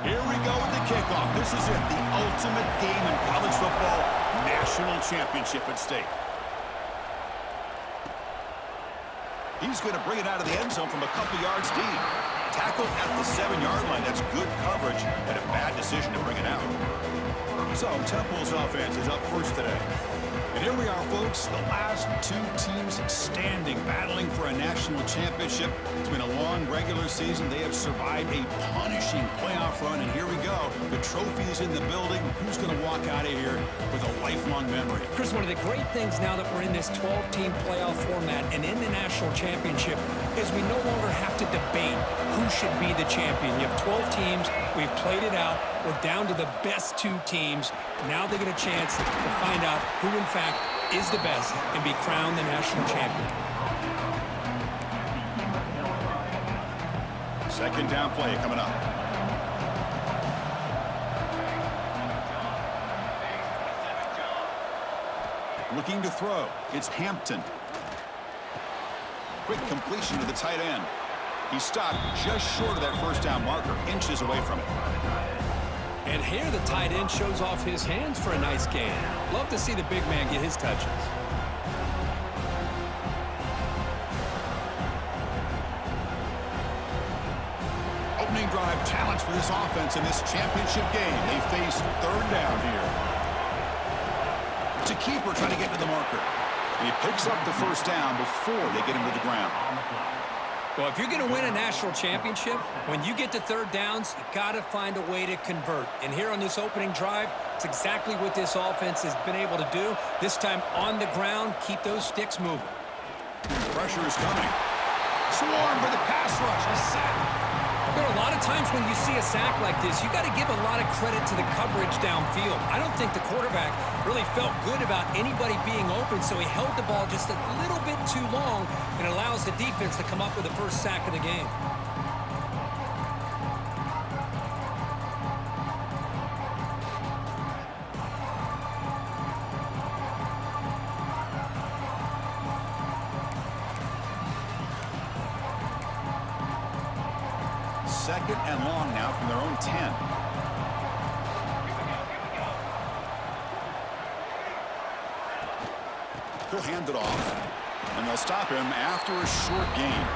Here we go with the kickoff. This is it, the ultimate game in college football, national championship at stake. He's going to bring it out of the end zone from a couple yards deep. Tackled at the 7-yard line. That's good coverage and a bad decision to bring it out. So Temple's offense is up first today. And here we are, folks, the last two teams standing, battling for a national championship. It's been a long regular season. They have survived a punishing playoff run, and here we go. The trophy is in the building. Who's going to walk out of here with a lifelong memory? Chris, one of the great things now that we're in this 12-team playoff format and in the national championship is we no longer have to debate who should be the champion. You have 12 teams. We've played it out. We're down to the best two teams. Now they get a chance to find out who, in fact, is the best and be crowned the national champion. Second down play coming up. Looking to throw. It's Hampton. Quick completion to the tight end. He stopped just short of that first down marker, inches away from it. And here the tight end shows off his hands for a nice gain. Love to see the big man get his touches. Opening drive challenge for this offense in this championship game. They face third down here. It's a keeper trying to get to the marker. And he picks up the first down before they get him to the ground. Well, if you're going to win a national championship, when you get to third downs, you got to find a way to convert. And here on this opening drive, it's exactly what this offense has been able to do. This time on the ground, keep those sticks moving. Pressure is coming. Swarm for the pass rush. A sack. There are a lot of times when you see a sack like this, you got to give a lot of credit to the coverage downfield. I don't think the quarterback really felt good about anybody being open, so he held the ball just a little bit too long and allows the defense to come up with the first sack of the game. Second and long now from their own 10. He'll hand it off, and they'll stop him after a short gain.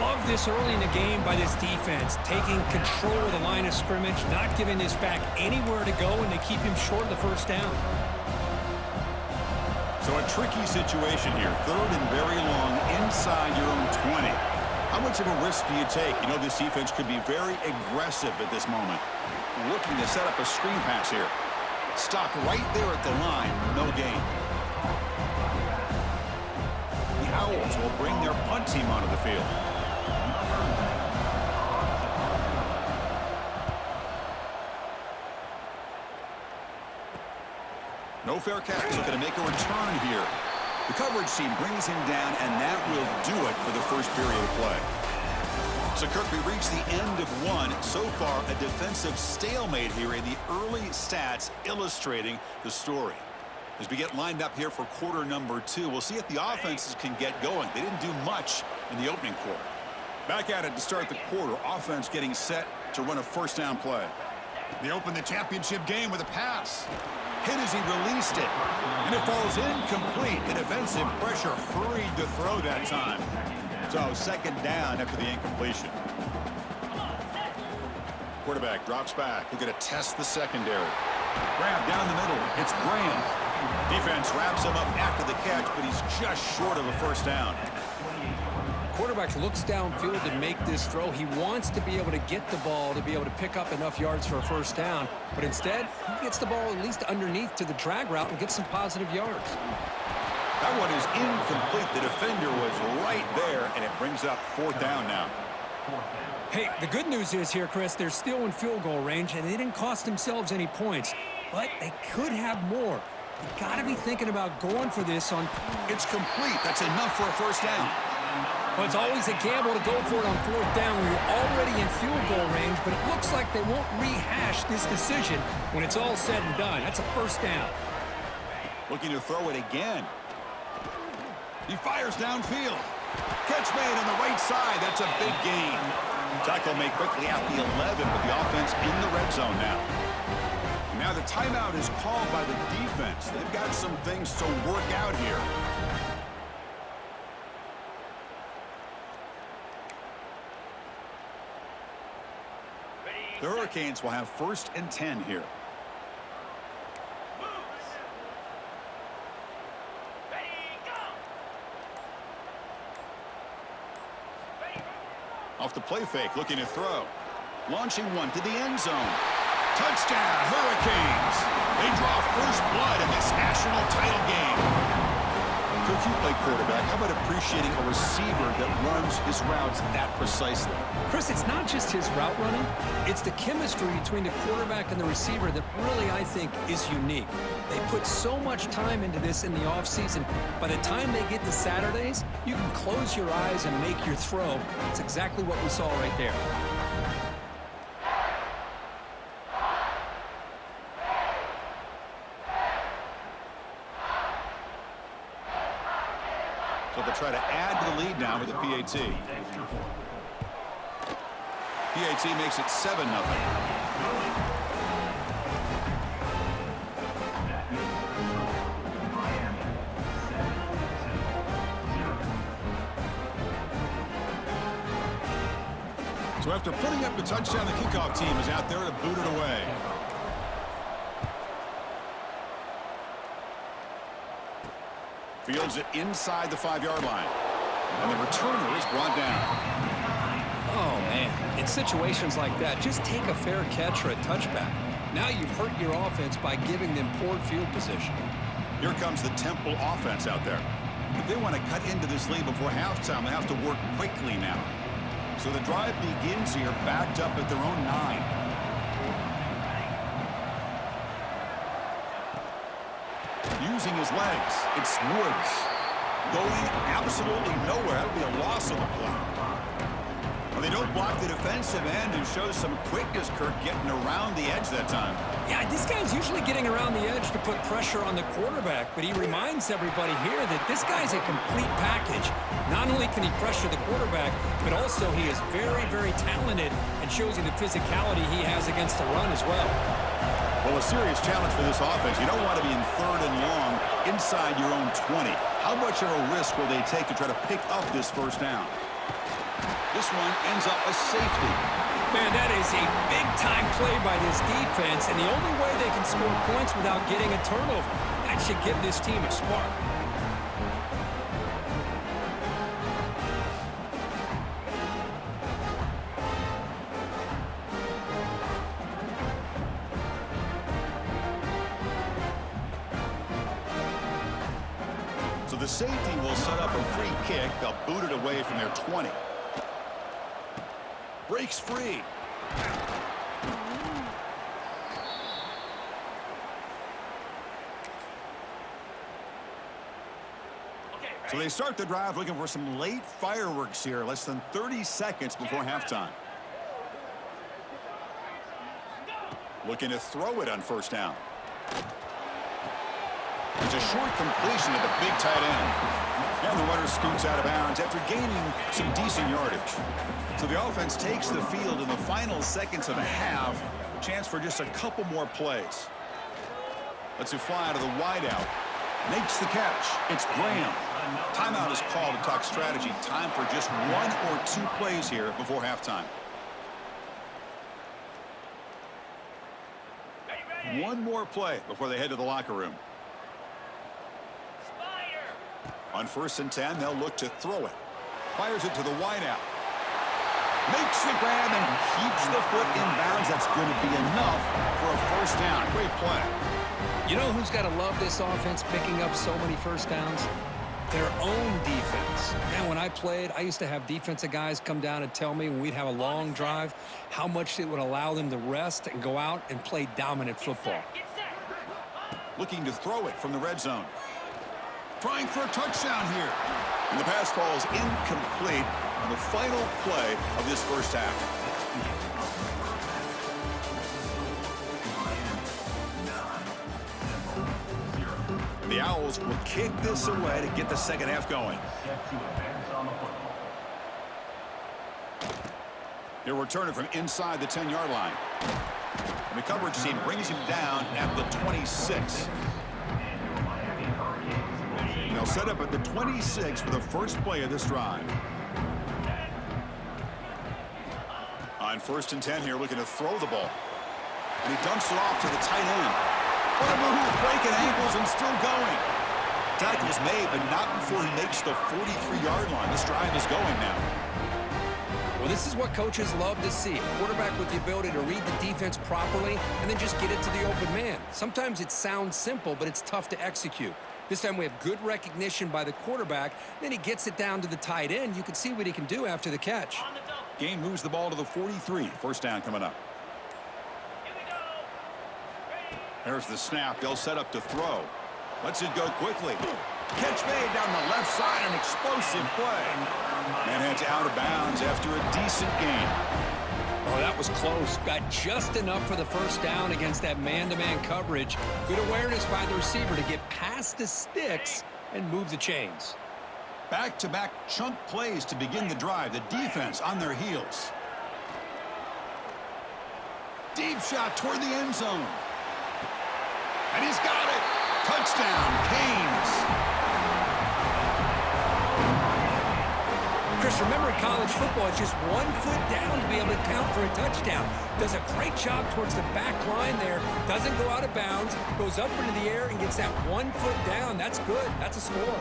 Love this early in the game by this defense, taking control of the line of scrimmage, not giving this back anywhere to go, and they keep him short of the first down. So a tricky situation here. Third and very long inside your own 20. How much of a risk do you take? You know, this defense could be very aggressive at this moment. Looking to set up a screen pass here. Stopped right there at the line. No gain. The Owls will bring their punt team onto the field. No fair catch. Looking to make a return here. The coverage team brings him down, and that will do it for the first period of play. So, Kirk, we reached the end of one. So far, a defensive stalemate here in the early stats illustrating the story. As we get lined up here for quarter number 2, we'll see if the offenses can get going. They didn't do much in the opening quarter. Back at it to start the quarter. Offense getting set to run a first down play. They open the championship game with a pass. Hit as he released it, and it falls incomplete. The defensive pressure hurried to throw that time. So second down after the incompletion. Quarterback drops back. We're going to test the secondary. Grab down the middle. It's Graham. Defense wraps him up after the catch, but he's just short of a first down. Quarterback looks downfield to make this throw. He wants to be able to get the ball to be able to pick up enough yards for a first down, but instead he gets the ball at least underneath to the drag route and gets some positive yards. That one is incomplete. The defender was right there, and it brings up fourth down now. Hey, the good news is here, Chris, they're still in field goal range, and they didn't cost themselves any points, but they could have more. You got to be thinking about going for this on. It's complete. That's enough for a first down. Well, it's always a gamble to go for it on fourth down when you're already in field goal range, but it looks like they won't rehash this decision when it's all said and done. That's a first down. Looking to throw it again. He fires downfield. Catch made on the right side. That's a big gain. Tackle made quickly at the 11, but the offense in the red zone now. And now the timeout is called by the defense. They've got some things to work out here. The Hurricanes will have 1st and 10 here. Off the play fake, looking to throw. Launching one to the end zone. Touchdown, Hurricanes! They draw first blood in this national title game. Coach, you play quarterback. How about appreciating a receiver that runs his routes that precisely? Chris, it's not just his route running. It's the chemistry between the quarterback and the receiver that really, I think, is unique. They put so much time into this in the offseason. By the time they get to Saturdays, you can close your eyes and make your throw. It's exactly what we saw right there. So they'll try to add to the lead now with the PAT. PAT makes it 7-0. So after putting up the touchdown, the kickoff team is out there to boot it away. Fields it inside the 5-yard line. And the returner is brought down. Oh, man. In situations like that, just take a fair catch or a touchback. Now you've hurt your offense by giving them poor field position. Here comes the Temple offense out there. If they want to cut into this lead before halftime, they have to work quickly now. So the drive begins here backed up at their own 9. Using his legs, it's Woods. Going absolutely nowhere. That'll be a loss on the play. Well, they don't block the defensive end and shows some quickness, Kirk, getting around the edge that time. Yeah, this guy's usually getting around the edge to put pressure on the quarterback, but he reminds everybody here that this guy's a complete package. Not only can he pressure the quarterback, but also he is very, very talented and shows you the physicality he has against the run as well. Well, a serious challenge for this offense. You don't want to be in 3rd and long inside your own 20. How much of a risk will they take to try to pick up this first down? This one ends up a safety. Man, that is a big-time play by this defense, and the only way they can score points without getting a turnover. That should give this team a spark. So the safety will set up a free kick. They'll boot it away from their 20. Breaks free. So they start the drive looking for some late fireworks here. Less than 30 seconds before halftime. Looking to throw it on first down. It's a short completion to the big tight end. And the runner scoots out of bounds after gaining some decent yardage. So the offense takes the field in the final seconds of a half. Chance for just a couple more plays. Lets it fly to the wideout. Makes the catch. It's Graham. Timeout is called to talk strategy. Time for just 1 or 2 plays here before halftime. One more play before they head to the locker room. On 1st and 10, they'll look to throw it. Fires it to the wideout. Makes the grab and keeps the foot in bounds. That's going to be enough for a first down. Great play. You know who's got to love this offense picking up so many first downs? Their own defense. Man, when I played, I used to have defensive guys come down and tell me when we'd have a long drive how much it would allow them to rest and go out and play dominant football. Looking to throw it from the red zone. Trying for a touchdown here. And the pass falls incomplete on the final play of this first half. And the Owls will kick this away to get the second half going. He'll return it from inside the 10-yard line. And the coverage team brings him down at the 26. They'll set up at the 26 for the first play of this drive. On 1st and 10 here, looking to throw the ball. And he dumps it off to the tight end. What a move, breaking ankles and still going. Tackle's made, but not before he makes the 43-yard line. This drive is going now. Well, this is what coaches love to see. A quarterback with the ability to read the defense properly and then just get it to the open man. Sometimes it sounds simple, but it's tough to execute. This time we have good recognition by the quarterback. Then he gets it down to the tight end. You can see what he can do after the catch. Gain moves the ball to the 43. First down coming up. There's the snap. They'll set up to throw. Lets it go quickly. Catch made down the left side. An explosive play. And heads out of bounds after a decent gain. Oh, that was close. Got just enough for the first down against that man-to-man coverage. Good awareness by the receiver to get past the sticks and move the chains. Back-to-back chunk plays to begin the drive. The defense on their heels. Deep shot toward the end zone. And he's got it. Touchdown, Canes. Chris, remember in college football, it's just 1 foot down to be able to count for a touchdown. Does a great job towards the back line there. Doesn't go out of bounds. Goes up into the air and gets that 1 foot down. That's good. That's a score.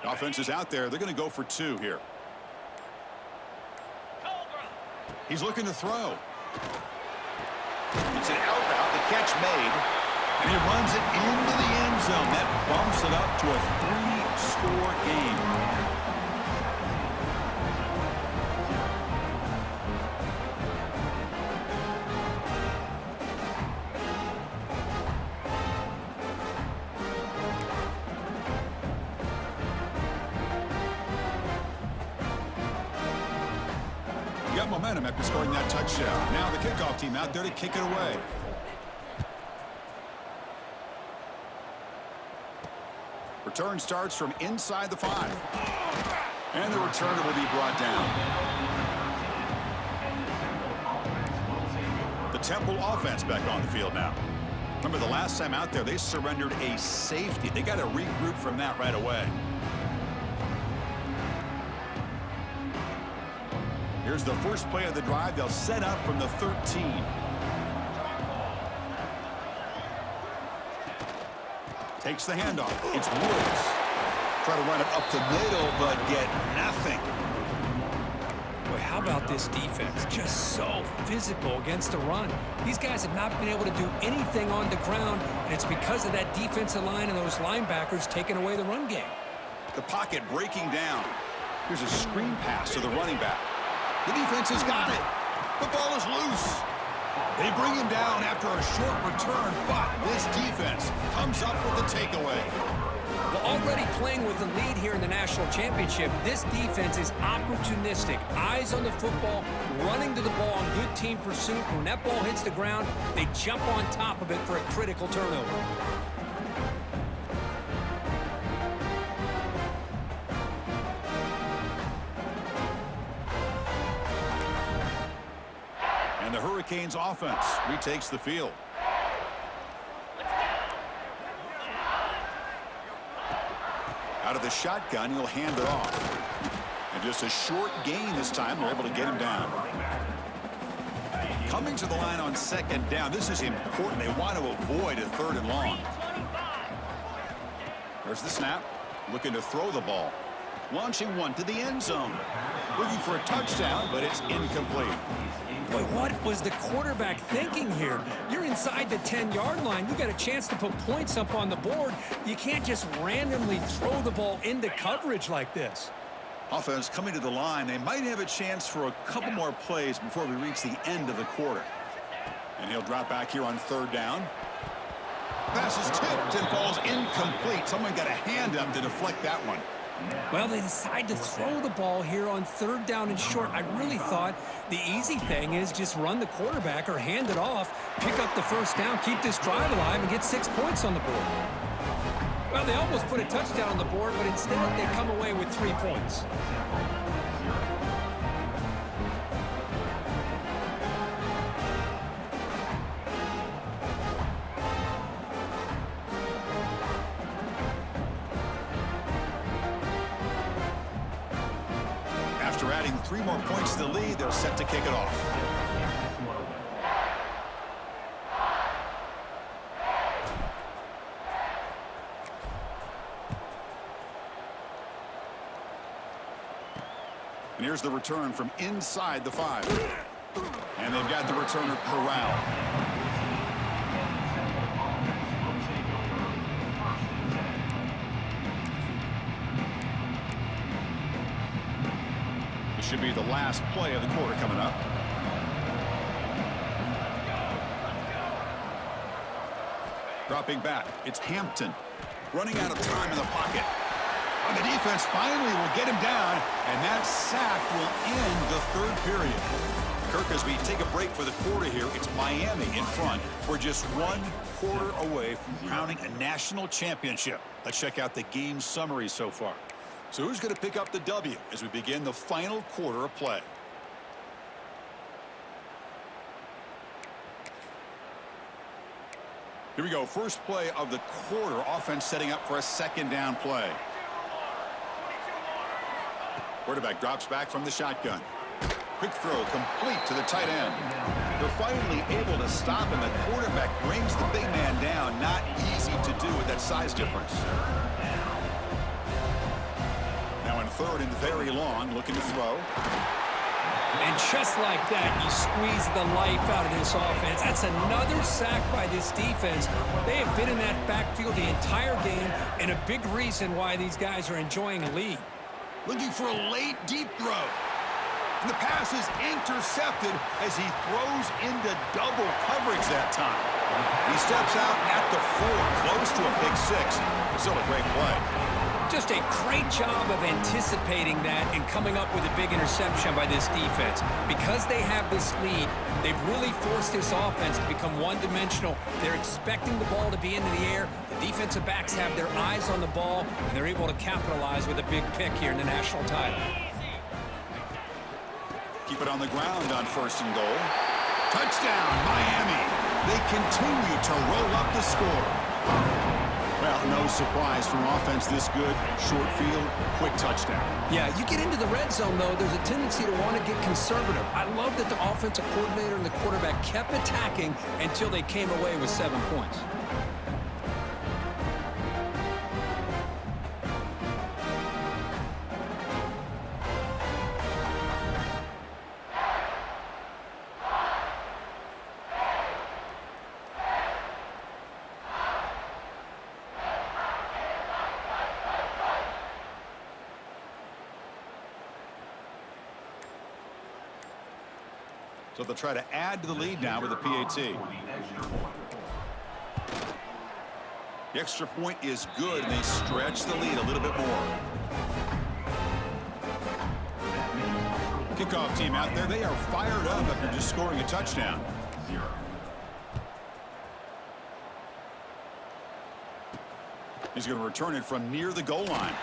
Offense is out there. They're going to go for 2 here. He's looking to throw. It's an outbound. The catch made. And he runs it into the end zone. That bumps it up to a 3-score game. Got momentum after scoring that touchdown. Now the kickoff team out there to kick it away. Return starts from inside the 5. And the returner will be brought down. The Temple offense back on the field now. Remember the last time out there, they surrendered a safety. They got to regroup from that right away. Here's the first play of the drive. They'll set up from the 13. Takes the handoff. It's Woods. Try to run it up the middle, but get nothing. Boy, how about this defense? Just so physical against the run. These guys have not been able to do anything on the ground, and it's because of that defensive line and those linebackers taking away the run game. The pocket breaking down. Here's a screen pass to the running back. The defense has got it. The ball is loose. They bring him down after a short return, but this defense comes up with the takeaway. Well, already playing with the lead here in the national championship, this defense is opportunistic. Eyes on the football, running to the ball on good team pursuit. When that ball hits the ground, they jump on top of it for a critical turnover. And the Hurricanes offense retakes the field. Out of the shotgun, he'll hand it off. And just a short gain this time. They're able to get him down. Coming to the line on 2nd down. This is important. They want to avoid a 3rd and long. There's the snap. Looking to throw the ball. Launching one to the end zone. Looking for a touchdown, but it's incomplete. Boy, what was the quarterback thinking here? You're inside the 10-yard line. You got a chance to put points up on the board. You can't just randomly throw the ball into coverage like this. Offense coming to the line. They might have a chance for a couple more plays before we reach the end of the quarter. And he'll drop back here on third down. Pass is tipped and falls incomplete. Someone got a hand up to deflect that one. Well, they decide to throw the ball here on third down and short. I really thought the easy thing is just run the quarterback or hand it off, pick up the first down, keep this drive alive, and get 6 points on the board. Well, they almost put a touchdown on the board, but instead they come away with 3 points. After adding 3 more points to the lead, they're set to kick it off. And here's the return from inside the 5. And they've got the returner corralled. Should be the last play of the quarter coming up. Dropping back, it's Hampton. Running out of time in the pocket. And the defense finally will get him down, and that sack will end the third period. Kirk, as we take a break for the quarter here, it's Miami in front. We're just 1 quarter away from crowning a national championship. Let's check out the game summary so far. So who's going to pick up the W as we begin the final quarter of play? Here we go. First play of the quarter. Offense setting up for a second down play. Quarterback drops back from the shotgun. Quick throw complete to the tight end. They're finally able to stop him. The quarterback brings the big man down. Not easy to do with that size difference. Now in third and very long, looking to throw. And just like that, you squeeze the life out of this offense. That's another sack by this defense. They have been in that backfield the entire game, and a big reason why these guys are enjoying a lead. Looking for a late, deep throw. And the pass is intercepted as he throws into double coverage that time. He steps out at the 4, close to a big 6. Still a great play. Just a great job of anticipating that and coming up with a big interception by this defense. Because they have this lead, they've really forced this offense to become one-dimensional. They're expecting the ball to be into the air. The defensive backs have their eyes on the ball, and they're able to capitalize with a big pick here in the national title. Keep it on the ground on first and goal. Touchdown, Miami. They continue to roll up the score. Well, no surprise from offense this good. Short field, quick touchdown. Yeah, you get into the red zone, though, there's a tendency to want to get conservative. I love that the offensive coordinator and the quarterback kept attacking until they came away with 7 points. So they'll try to add to the lead now with a PAT. The extra point is good, and they stretch the lead a little bit more. Kickoff team out there, they are fired up after just scoring a touchdown. He's going to return it from near the goal line.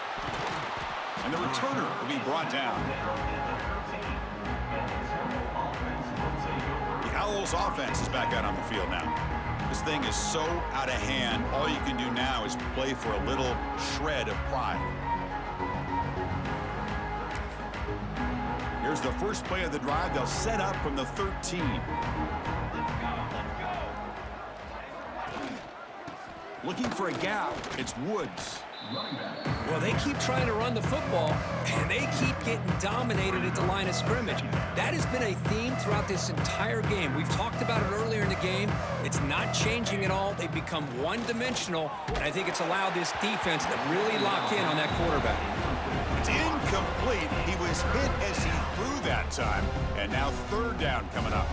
And the returner will be brought down. Owls offense is back out on the field now. This thing is so out of hand. All you can do now is play for a little shred of pride. Here's the first play of the drive. They'll set up from the 13. Looking for a gap. It's Woods. Well, they keep trying to run the football, and they keep getting dominated at the line of scrimmage. That has been a theme throughout this entire game. We've talked about it earlier in the game. It's not changing at all. They've become one-dimensional, and I think it's allowed this defense to really lock in on that quarterback. It's incomplete. He was hit as he threw that time, and now third down coming up.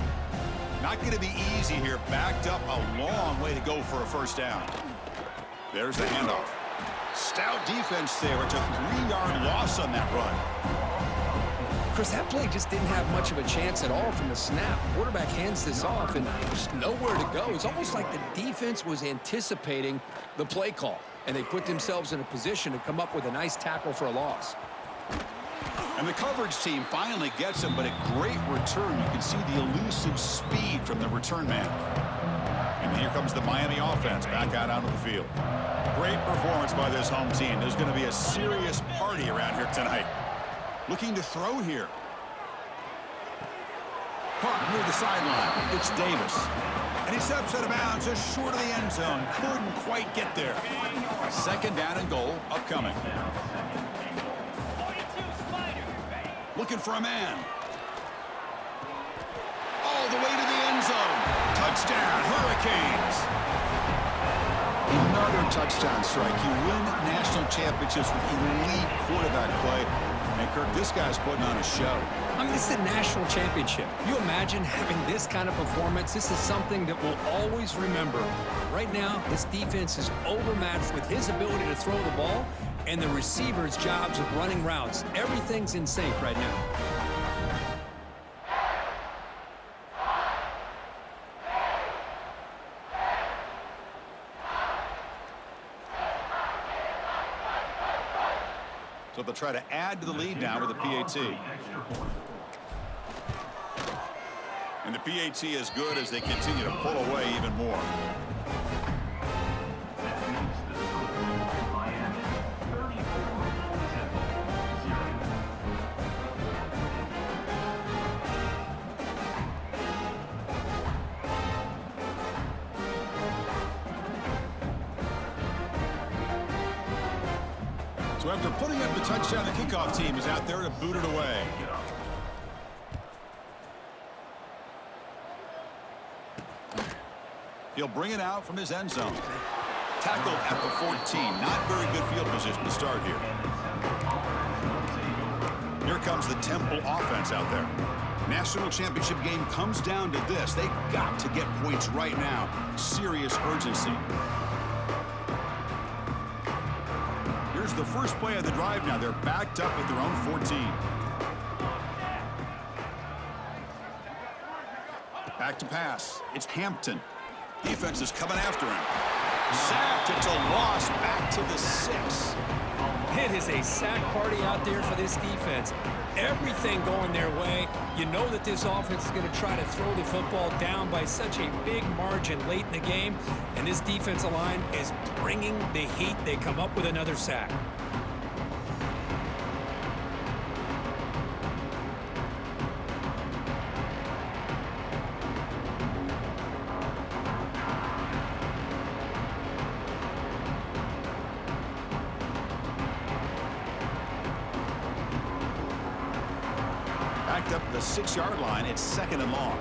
Not going to be easy here. Backed up a long way to go for a first down. There's the handoff. Stout defense there. It's a 3-yard loss on that run. Chris, that play just didn't have much of a chance at all from the snap. Quarterback hands this off, and there's nowhere to go. It's almost like the defense was anticipating the play call, and they put themselves in a position to come up with a nice tackle for a loss. And the coverage team finally gets him, but a great return. You can see the elusive speed from the return man. And here comes the Miami offense back out onto the field. Great performance by this home team. There's going to be a serious party around here tonight. Looking to throw here. Caught near the sideline. It's Davis. And he steps out of bounds just short of the end zone. Couldn't quite get there. Second down and goal upcoming. Looking for a man. All the way to the end zone. Touchdown, Hurricanes. Another touchdown strike. You win national championships with elite quarterback play. And, Kirk, this guy's putting on a show. I mean, this is a national championship. You imagine having this kind of performance? This is something that we'll always remember. Right now, this defense is overmatched with his ability to throw the ball and the receiver's jobs of running routes. Everything's in sync right now. So they'll try to add to the lead now with the PAT. And the PAT is good as they continue to pull away even more. So after putting up the touchdown, the kickoff team is out there to boot it away. He'll bring it out from his end zone. Tackled at the 14. Not very good field position to start here. Here comes the Temple offense out there. National championship game comes down to this. They've got to get points right now. Serious urgency. Here's the first play of the drive now. They're backed up at their own 14. Back to pass. It's Hampton. Defense is coming after him. Sacked. It's a loss back to the 6. It is a sack party out there for this defense. Everything going their way. You know that this offense is going to try to throw the football down by such a big margin late in the game. And this defensive line is bringing the heat. They come up with another sack. Backed up the 6-yard line. It's second and long.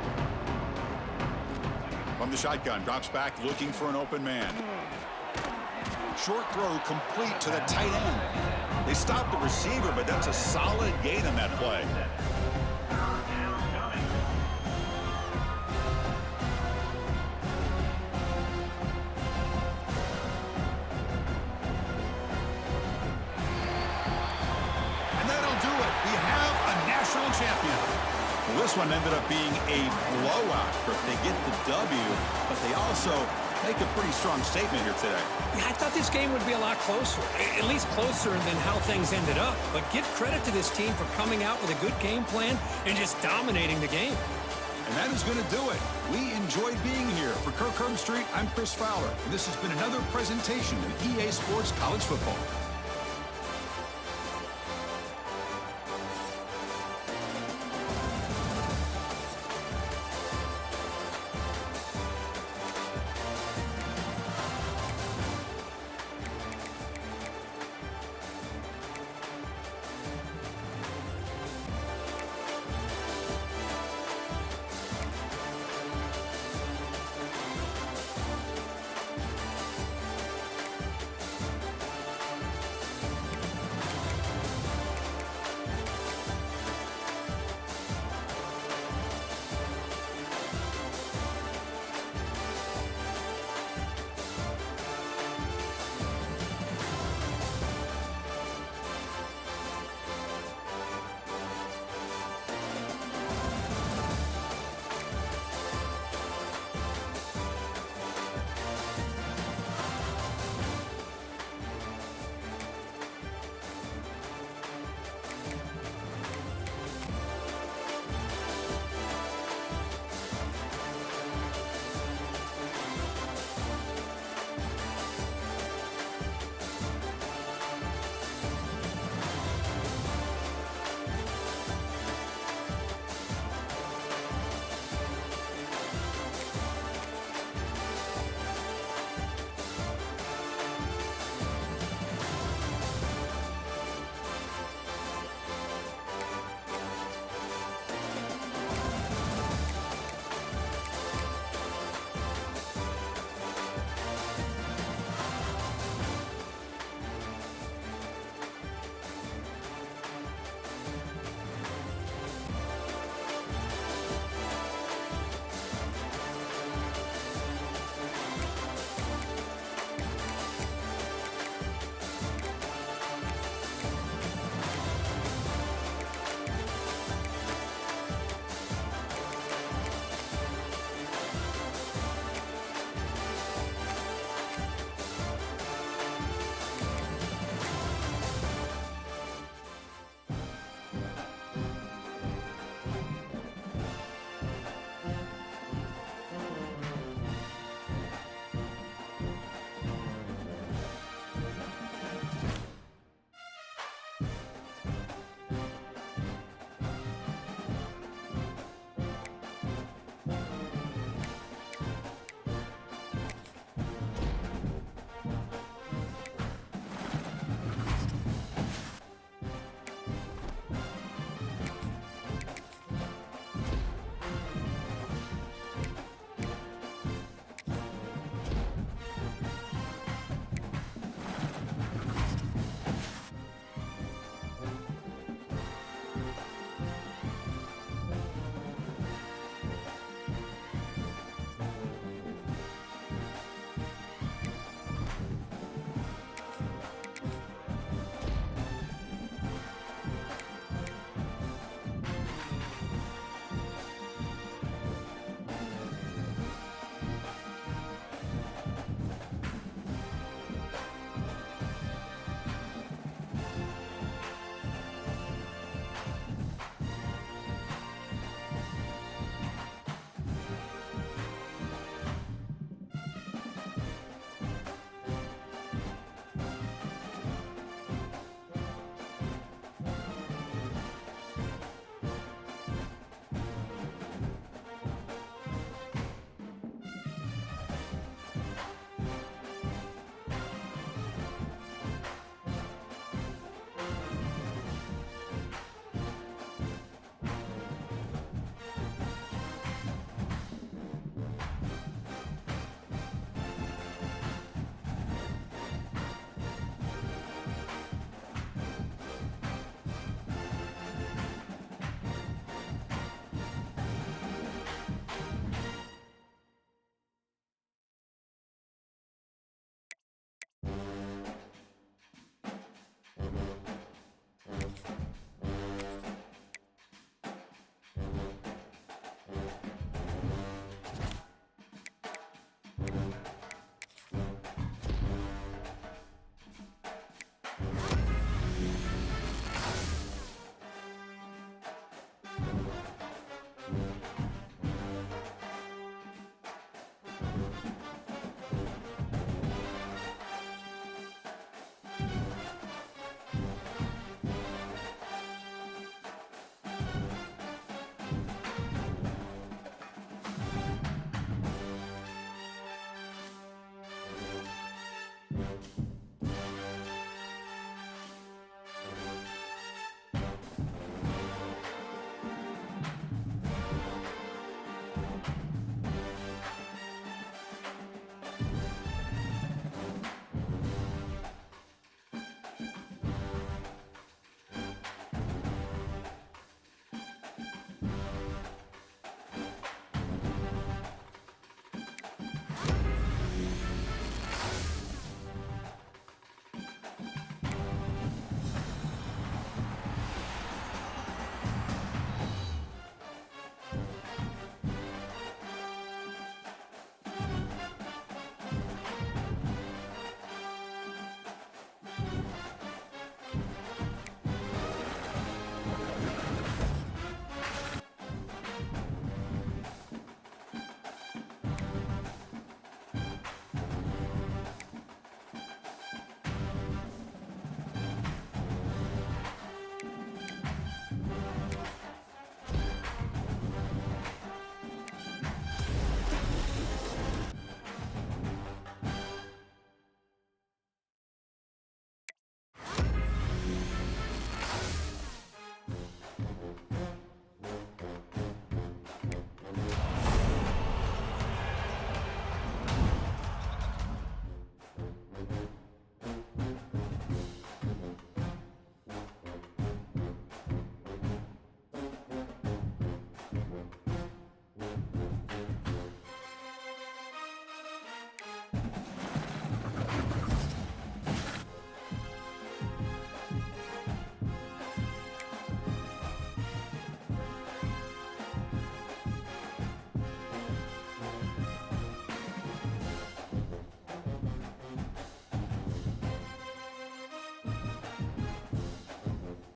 From the shotgun, drops back looking for an open man. Short throw complete to the tight end. They stopped the receiver, but that's a solid gain on that play. Champion. Well, this one ended up being a blowout. They get the W, but they also make a pretty strong statement here today. Yeah, I thought this game would be a lot closer, at least closer than how things ended up. But give credit to this team for coming out with a good game plan and just dominating the game. And that is going to do it. We enjoyed being here. For Kirk Street, I'm Chris Fowler. And this has been another presentation of EA Sports College Football.